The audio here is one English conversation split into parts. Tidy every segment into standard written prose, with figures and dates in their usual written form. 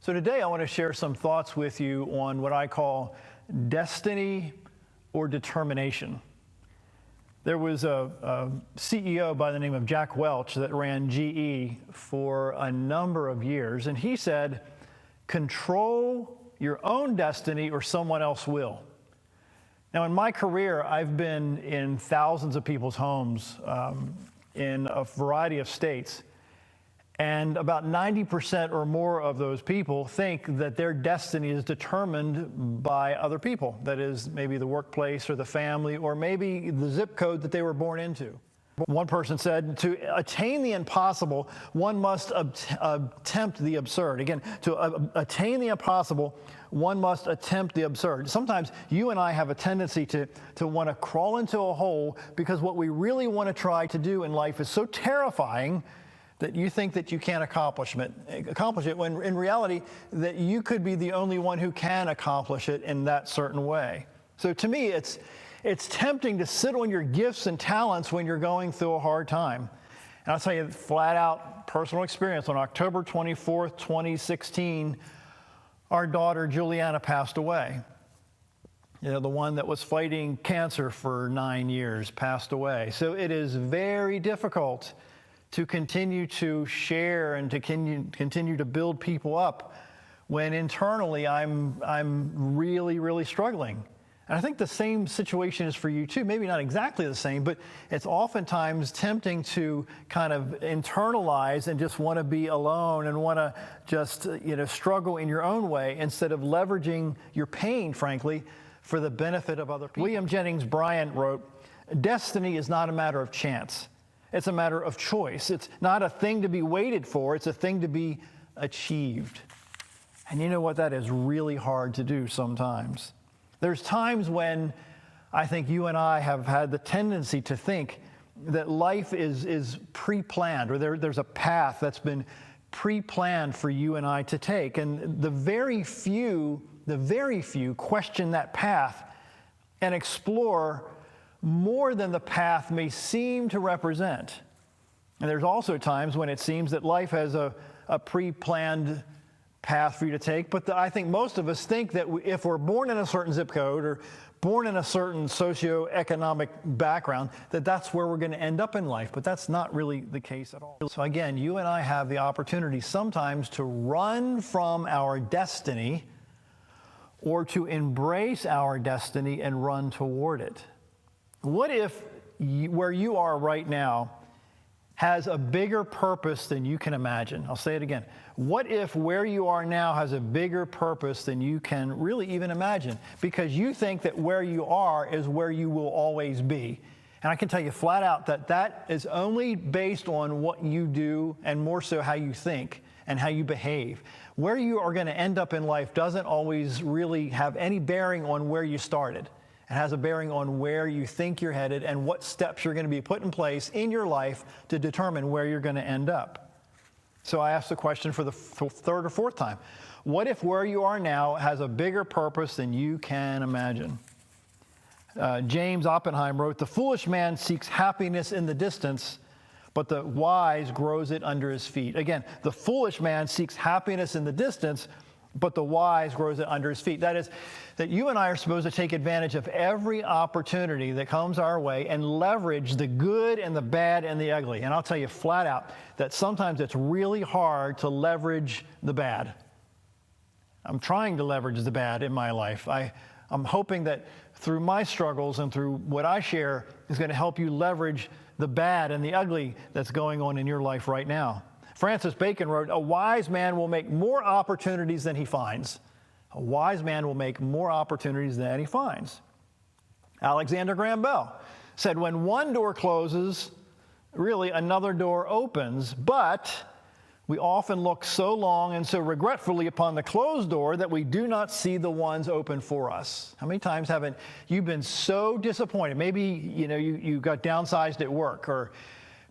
So today I want to share some thoughts with you on what I call destiny or determination. There was a CEO by the name of Jack Welch that ran GE for a number of years, and he said, control your own destiny or someone else will. Now, in my career, I've been in thousands of people's homes in a variety of states. And about 90% or more of those people think that their destiny is determined by other people. That is, maybe the workplace or the family or maybe the zip code that they were born into. One person said, to attain the impossible, one must attempt the absurd. Again, to attain the impossible, one must attempt the absurd. Sometimes you and I have a tendency to want to crawl into a hole because what we really want to try to do in life is so terrifying that you think that you can't accomplish it, when in reality, that you could be the only one who can accomplish it in that certain way. So to me, it's tempting to sit on your gifts and talents when you're going through a hard time. And I'll tell you flat out personal experience. On October 24th, 2016, our daughter Juliana passed away. You know, the one that was fighting cancer for 9 years passed away. So it is very difficult to continue to share and to continue to build people up when internally I'm really, really struggling. And I think the same situation is for you too. Maybe not exactly the same, but it's oftentimes tempting to kind of internalize and just want to be alone and want to just, struggle in your own way instead of leveraging your pain, frankly, for the benefit of other people. William Jennings Bryan wrote, "Destiny is not a matter of chance. It's a matter of choice. It's not a thing to be waited for. It's a thing to be achieved." And you know what? That is really hard to do sometimes. There's times when I think you and I have had the tendency to think that life is pre-planned, or there's a path that's been pre-planned for you and I to take. And the very few question that path and explore more than the path may seem to represent. And there's also times when it seems that life has a pre-planned path for you to take, but I think most of us think that if we're born in a certain zip code or born in a certain socioeconomic background, that's where we're going to end up in life, but that's not really the case at all. So again, you and I have the opportunity sometimes to run from our destiny or to embrace our destiny and run toward it. What if where you are right now has a bigger purpose than you can imagine? I'll say it again. What if where you are now has a bigger purpose than you can really even imagine? Because you think that where you are is where you will always be. And I can tell you flat out that is only based on what you do and more so how you think and how you behave. Where you are going to end up in life doesn't always really have any bearing on where you started. It has a bearing on where you think you're headed and what steps you're going to be put in place in your life to determine where you're going to end up. So I asked the question for the third or fourth time. What if where you are now has a bigger purpose than you can imagine? James Oppenheim wrote, "The foolish man seeks happiness in the distance, but the wise grows it under his feet." Again, the foolish man seeks happiness in the distance, but the wise grows it under his feet. That is, that you and I are supposed to take advantage of every opportunity that comes our way and leverage the good and the bad and the ugly. And I'll tell you flat out that sometimes it's really hard to leverage the bad. I'm trying to leverage the bad in my life. I'm hoping that through my struggles and through what I share is going to help you leverage the bad and the ugly that's going on in your life right now. Francis Bacon wrote, "A wise man will make more opportunities than he finds." A wise man will make more opportunities than he finds. Alexander Graham Bell said, "When one door closes, really another door opens, but we often look so long and so regretfully upon the closed door that we do not see the ones open for us." How many times haven't you been so disappointed? Maybe, you got downsized at work, or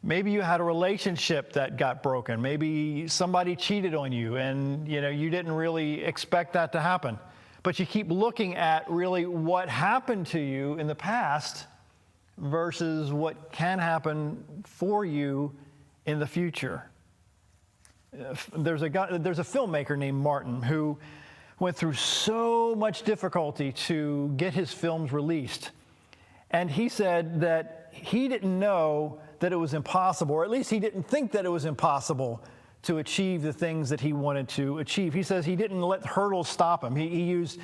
maybe you had a relationship that got broken. Maybe somebody cheated on you and, you didn't really expect that to happen. But you keep looking at really what happened to you in the past versus what can happen for you in the future. There's a filmmaker named Martin who went through so much difficulty to get his films released. And he said that he didn't know that it was impossible, or at least he didn't think that it was impossible to achieve the things that he wanted to achieve. He says he didn't let hurdles stop him. He used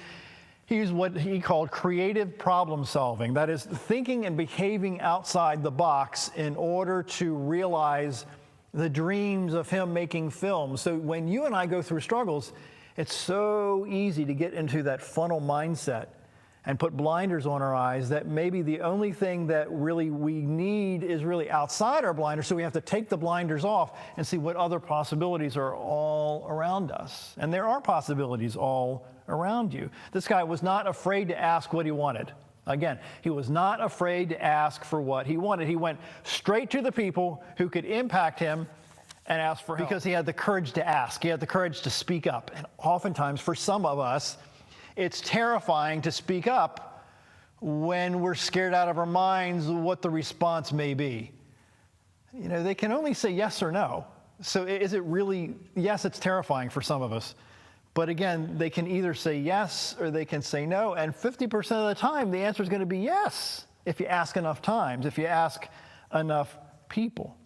what he called creative problem solving. That is, thinking and behaving outside the box in order to realize the dreams of him making films. So when you and I go through struggles, it's so easy to get into that funnel mindset and put blinders on our eyes that maybe the only thing that really we need is really outside our blinders. So we have to take the blinders off and see what other possibilities are all around us. And there are possibilities all around you. This guy was not afraid to ask what he wanted. Again, he was not afraid to ask for what he wanted. He went straight to the people who could impact him and ask for help. Because he had the courage to ask. He had the courage to speak up. And oftentimes, for some of us, it's terrifying to speak up when we're scared out of our minds what the response may be. You know, they can only say yes or no. So is it really, yes, it's terrifying for some of us. But again, they can either say yes or they can say no. And 50% of the time, the answer is going to be yes if you ask enough times, if you ask enough people.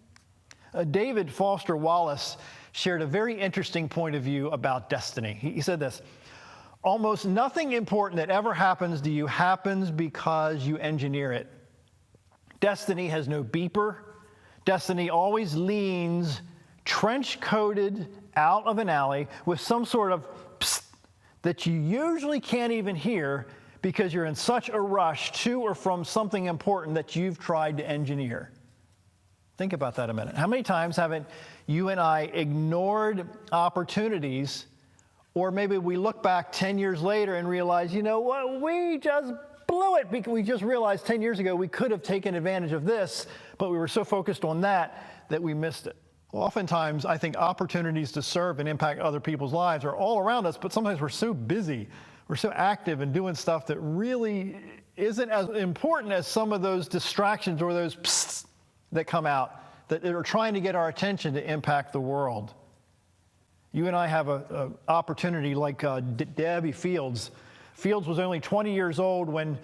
David Foster Wallace shared a very interesting point of view about destiny. He said this: almost nothing important that ever happens to you happens because you engineer it. Destiny has no beeper. Destiny always leans trench-coated out of an alley with some sort of psst that you usually can't even hear because you're in such a rush to or from something important that you've tried to engineer. Think about that a minute. How many times haven't you and I ignored opportunities, or maybe we look back 10 years later and realize, you know what, we just blew it because we just realized 10 years ago we could have taken advantage of this, but we were so focused on that we missed it. Well, oftentimes, I think opportunities to serve and impact other people's lives are all around us, but sometimes we're so busy, we're so active in doing stuff that really isn't as important as some of those distractions or those pssts that come out that are trying to get our attention to impact the world. You and I have an opportunity like Debbie Fields. Fields was only 20 years old when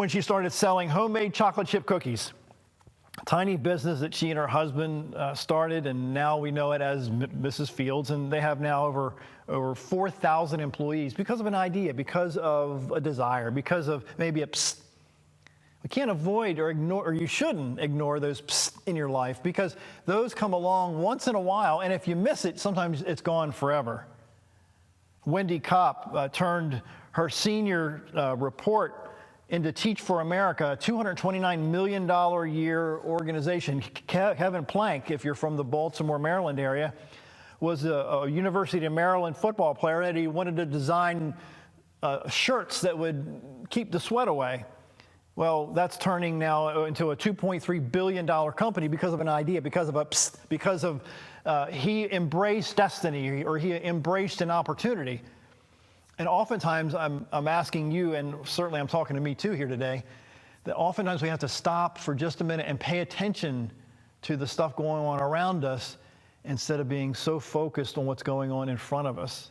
she started selling homemade chocolate chip cookies. A tiny business that she and her husband started, and now we know it as Mrs. Fields, and they have now over 4,000 employees because of an idea, because of a desire, because of maybe a psst. We can't avoid or ignore, or you shouldn't ignore those psst in your life, because those come along once in a while, and if you miss it, sometimes it's gone forever. Wendy Kopp turned her senior report into Teach for America, a $229 million a year organization. Kevin Plank, if you're from the Baltimore, Maryland area, was a University of Maryland football player, and he wanted to design shirts that would keep the sweat away. Well, that's turning now into a $2.3 billion company because of an idea, because of he embraced destiny, or he embraced an opportunity. And oftentimes I'm asking you, and certainly I'm talking to me too here today, that oftentimes we have to stop for just a minute and pay attention to the stuff going on around us instead of being so focused on what's going on in front of us.